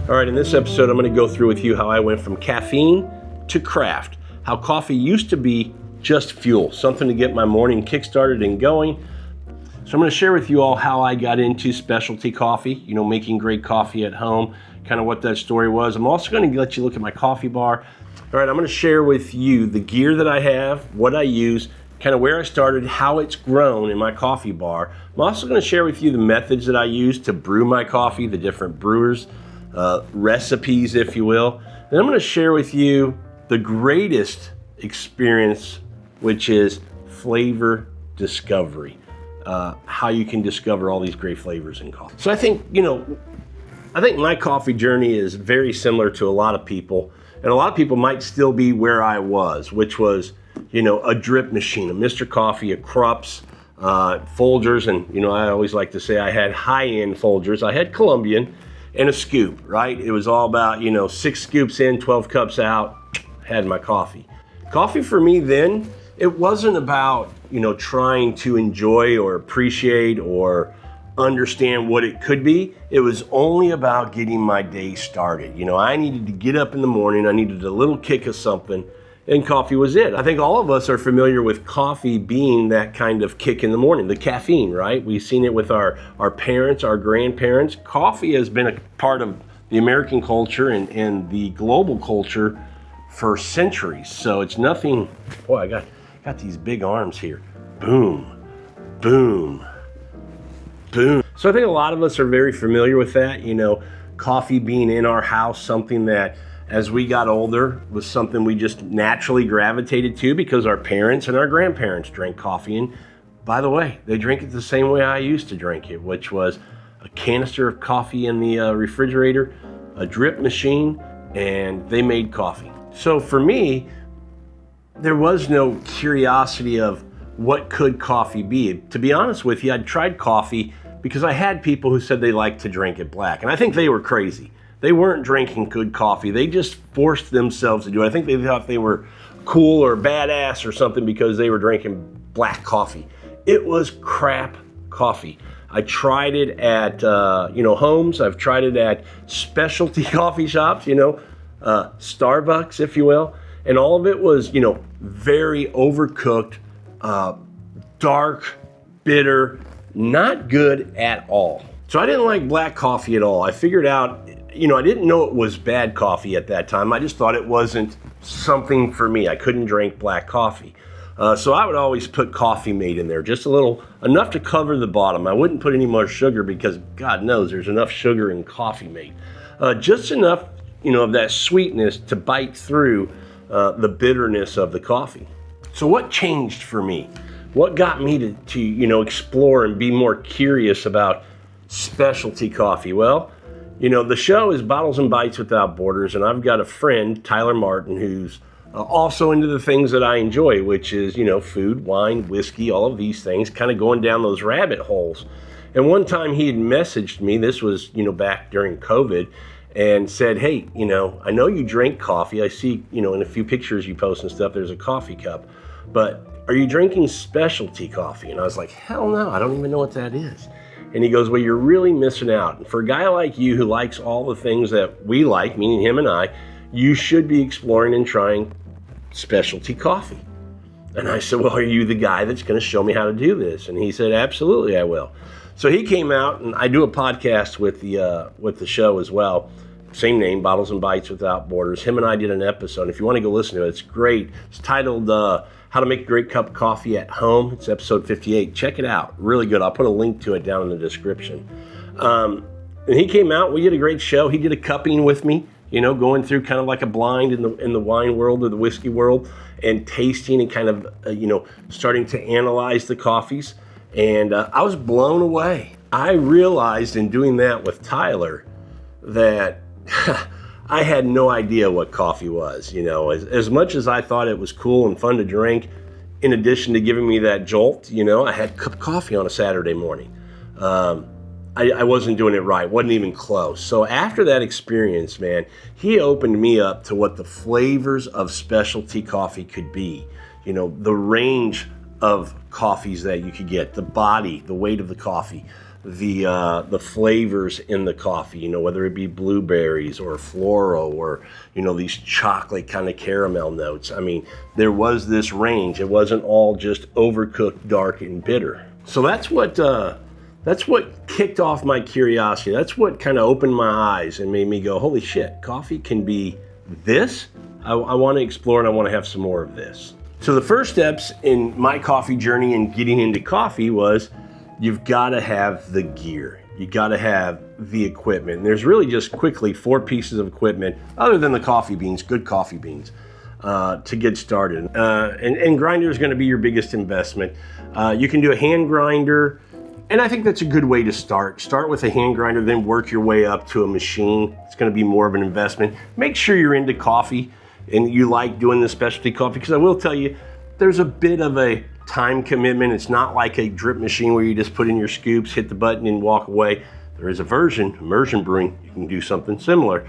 All right, in this episode, I'm going to go through with you how I went from caffeine to craft, how coffee used to be just fuel, something to get my morning kick-started and going. So I'm going to share with you all how I got into specialty coffee, making great coffee at home, kind of what that story was. I'm also going to let you look at my coffee bar. All right, I'm going to share with you the gear that I have, what I use, kind of where I started, how it's grown in my coffee bar. I'm also going to share with you the methods that I use to brew my coffee, the different brewers, recipes, if you will. And I'm going to share with you the greatest experience, which is flavor discovery, how you can discover all these great flavors in coffee. So I think my coffee journey is very similar to a lot of people, and a lot of people might still be where I was, which was, a drip machine, a Mr. Coffee, a Krups, Folgers, and I always like to say I had high-end Folgers. I had Colombian and a scoop, right? It was all about, 6 scoops in, 12 cups out, had my coffee. Coffee for me then, it wasn't about, trying to enjoy or appreciate or understand what it could be. It was only about getting my day started. I needed to get up in the morning, I needed a little kick of something, and coffee was it. I think all of us are familiar with coffee being that kind of kick in the morning, the caffeine, right? We've seen it with our parents, our grandparents. Coffee has been a part of the American culture and the global culture for centuries. So it's nothing, boy, I got these big arms here. Boom, boom, boom. So I think a lot of us are very familiar with that, coffee being in our house, something that as we got older was something we just naturally gravitated to because our parents and our grandparents drank coffee. And by the way, they drink it the same way I used to drink it, which was a canister of coffee in the refrigerator, a drip machine, and they made coffee. So for me, there was no curiosity of what could coffee be. To be honest with you, I'd tried coffee because I had people who said they liked to drink it black, and I think they were crazy. They weren't drinking good coffee. They just forced themselves to do it. I think they thought they were cool or badass or something because they were drinking black coffee. It was crap coffee. I tried it at homes. I've tried it at specialty coffee shops, Starbucks, if you will. And all of it was, very overcooked, dark, bitter, not good at all. So I didn't like black coffee at all. I figured out, I didn't know it was bad coffee at that time. I just thought it wasn't something for me. I couldn't drink black coffee. So I would always put Coffee Mate in there, just a little, enough to cover the bottom. I wouldn't put any more sugar because God knows there's enough sugar in Coffee Mate. Just enough, of that sweetness to bite through the bitterness of the coffee. So what changed for me? What got me to explore and be more curious about specialty coffee? Well, the show is Bottles and Bites Without Borders, and I've got a friend, Tyler Martin, who's also into the things that I enjoy, which is, food, wine, whiskey, all of these things, kind of going down those rabbit holes. And one time he had messaged me, this was, back during COVID, and said, hey, I know you drink coffee. I see, in a few pictures you post and stuff, there's a coffee cup, but are you drinking specialty coffee? And I was like, hell no, I don't even know what that is. And he goes, well, you're really missing out. And for a guy like you who likes all the things that we like, meaning him and I, you should be exploring and trying specialty coffee. And I said, well, are you the guy that's going to show me how to do this? And he said, absolutely, I will. So he came out, and I do a podcast with the show as well. Same name, Bottles and Bites Without Borders. Him and I did an episode. If you want to go listen to it, it's great. It's titled How to Make a Great Cup of Coffee at Home. It's episode 58. Check it out. Really good. I'll put a link to it down in the description. And he came out. We did a great show. He did a cupping with me, going through kind of like a blind in the wine world or the whiskey world and tasting and kind of, starting to analyze the coffees. And I was blown away. I realized in doing that with Tyler that I had no idea what coffee was. As much as I thought it was cool and fun to drink, in addition to giving me that jolt, I had a cup of coffee on a Saturday morning. I wasn't doing it right, wasn't even close. So after that experience, man, he opened me up to what the flavors of specialty coffee could be. The range of coffees that you could get, the body, the weight of the coffee, the flavors in the coffee, you know, whether it be blueberries or floral or, you know, these chocolate kind of caramel notes. I mean, there was this range. It wasn't all just overcooked, dark, and bitter. So that's what kicked off my curiosity. That's what kind of opened my eyes and made me go, holy shit, coffee can be this? I want to explore and I want to have some more of this. So the first steps in my coffee journey and getting into coffee was you've got to have the gear. You got to have the equipment. And there's really just quickly 4 pieces of equipment other than the coffee beans, good coffee beans, to get started. And grinder is going to be your biggest investment. You can do a hand grinder, and I think that's a good way to start. Start with a hand grinder, then work your way up to a machine. It's going to be more of an investment. Make sure you're into coffee and you like doing the specialty coffee, because I will tell you, there's a bit of a time commitment. It's not like a drip machine where you just put in your scoops, hit the button, and walk away. There is a version, immersion brewing, you can do something similar.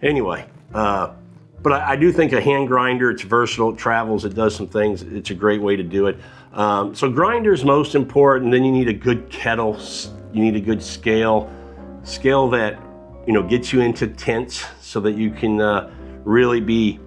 Anyway, but I do think a hand grinder, it's versatile, it travels, it does some things. It's a great way to do it. So grinder is most important. Then you need a good kettle. You need a good scale that, you know, gets you into tenths so that you can really be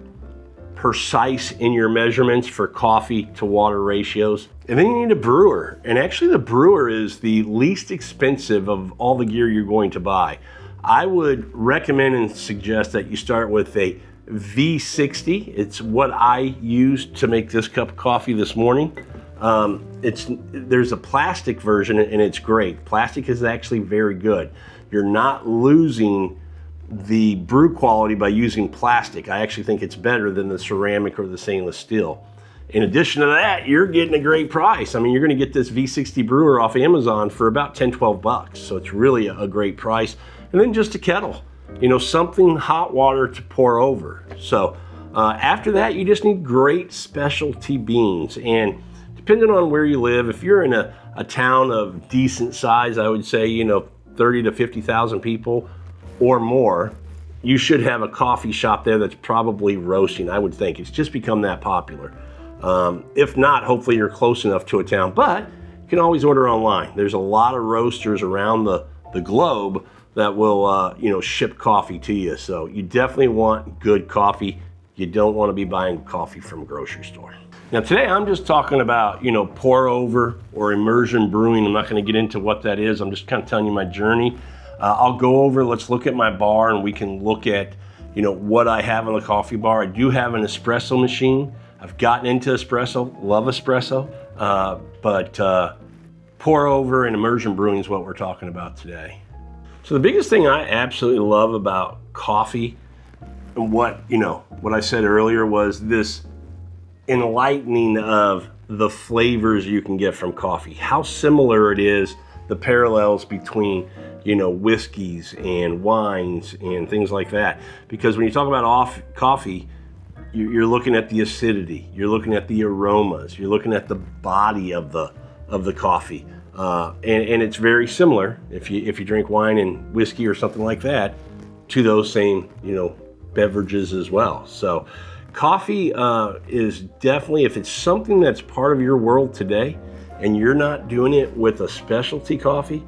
precise in your measurements for coffee to water ratios. And then you need a brewer. And actually the brewer is the least expensive of all the gear you're going to buy. I would recommend and suggest that you start with a V60. It's what I used to make this cup of coffee this morning. There's a plastic version and it's great. Plastic is actually very good. You're not losing the brew quality by using plastic. I actually think it's better than the ceramic or the stainless steel. In addition to that, you're getting a great price. I mean, you're going to get this V60 brewer off Amazon for about 10, 12 bucks. So it's really a great price. And then just a kettle, you know, something hot water to pour over. So after that, you just need great specialty beans. And depending on where you live, if you're in a town of decent size, I would say, you know, 30 to 50,000 people or more, you should have a coffee shop there that's probably roasting. I would think it's just become that popular. If not, hopefully you're close enough to a town, but you can always order online. There's a lot of roasters around the globe that will, you know, ship coffee to you. So you definitely want good coffee. You don't want to be buying coffee from a grocery store. Now today I'm just talking about, you know, pour over or immersion brewing. I'm not going to get into what that is. I'm just kind of telling you my journey. I'll go over, let's look at my bar and we can look at, you know, what I have on the coffee bar. I do have an espresso machine. I've gotten into espresso, love espresso, but pour over and immersion brewing is what we're talking about today. So the biggest thing I absolutely love about coffee, and what I said earlier, was this enlightening of the flavors you can get from coffee. How similar it is, the parallels between, you know, whiskeys and wines and things like that. Because when you talk about coffee, you're looking at the acidity, you're looking at the aromas, you're looking at the body of the coffee. And it's very similar, if you drink wine and whiskey or something like that, to those same, you know, beverages as well. So coffee is definitely, if it's something that's part of your world today and you're not doing it with a specialty coffee,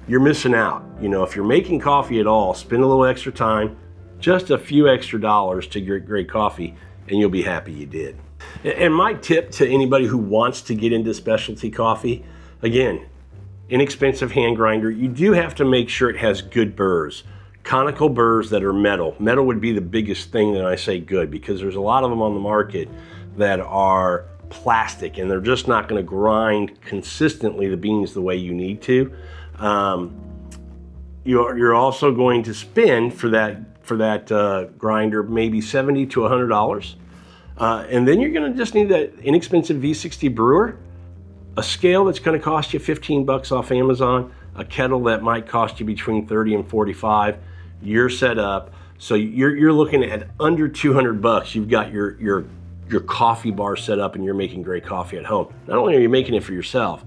you're missing out. You know, if you're making coffee at all, spend a little extra time, just a few extra dollars to get great coffee, and you'll be happy you did. And my tip to anybody who wants to get into specialty coffee, again, inexpensive hand grinder, you do have to make sure it has good burrs. Conical burrs that are metal. Metal would be the biggest thing that I say good, because there's a lot of them on the market that are plastic and they're just not going to grind consistently the beans the way you need to. You're also going to spend for that grinder maybe $70 to $100. And then you're going to just need that inexpensive V60 brewer, a scale that's going to cost you 15 bucks off Amazon, a kettle that might cost you between 30 and 45. You're set up. So you're looking at under 200 bucks. You've got your coffee bar set up and you're making great coffee at home. Not only are you making it for yourself,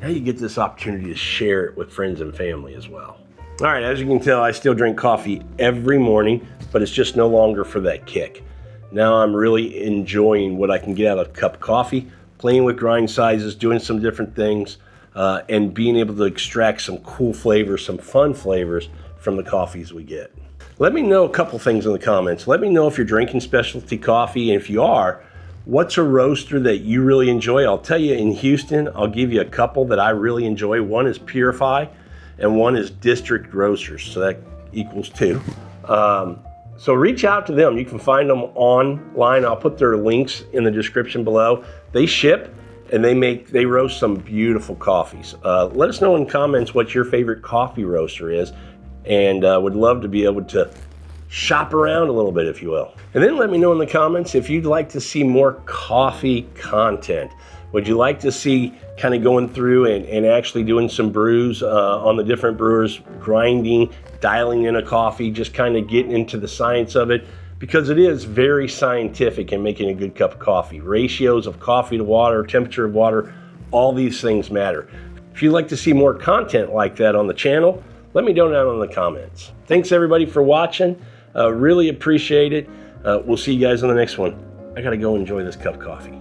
now you get this opportunity to share it with friends and family as well. All right, as you can tell, I still drink coffee every morning, but it's just no longer for that kick. Now I'm really enjoying what I can get out of a cup of coffee, playing with grind sizes, doing some different things. and being able to extract some cool flavors, some fun flavors from the coffees we get. Let me know a couple things in the comments. Let me know if you're drinking specialty coffee, and if you are, what's a roaster that you really enjoy? I'll tell you, in Houston, I'll give you a couple that I really enjoy. One is Purefi, and one is District Roasters, so that equals 2. So reach out to them. You can find them online. I'll put their links in the description below. They ship and they roast some beautiful coffees. Let us know in the comments what your favorite coffee roaster is, and would love to be able to shop around a little bit, if you will. And then let me know in the comments if you'd like to see more coffee content. Would you like to see kind of going through and actually doing some brews on the different brewers, grinding, dialing in a coffee, just kind of getting into the science of it? Because it is very scientific in making a good cup of coffee. Ratios of coffee to water, temperature of water, all these things matter. If you'd like to see more content like that on the channel, let me know down in the comments. Thanks everybody for watching. Really appreciate it. We'll see you guys on the next one. I gotta go enjoy this cup of coffee.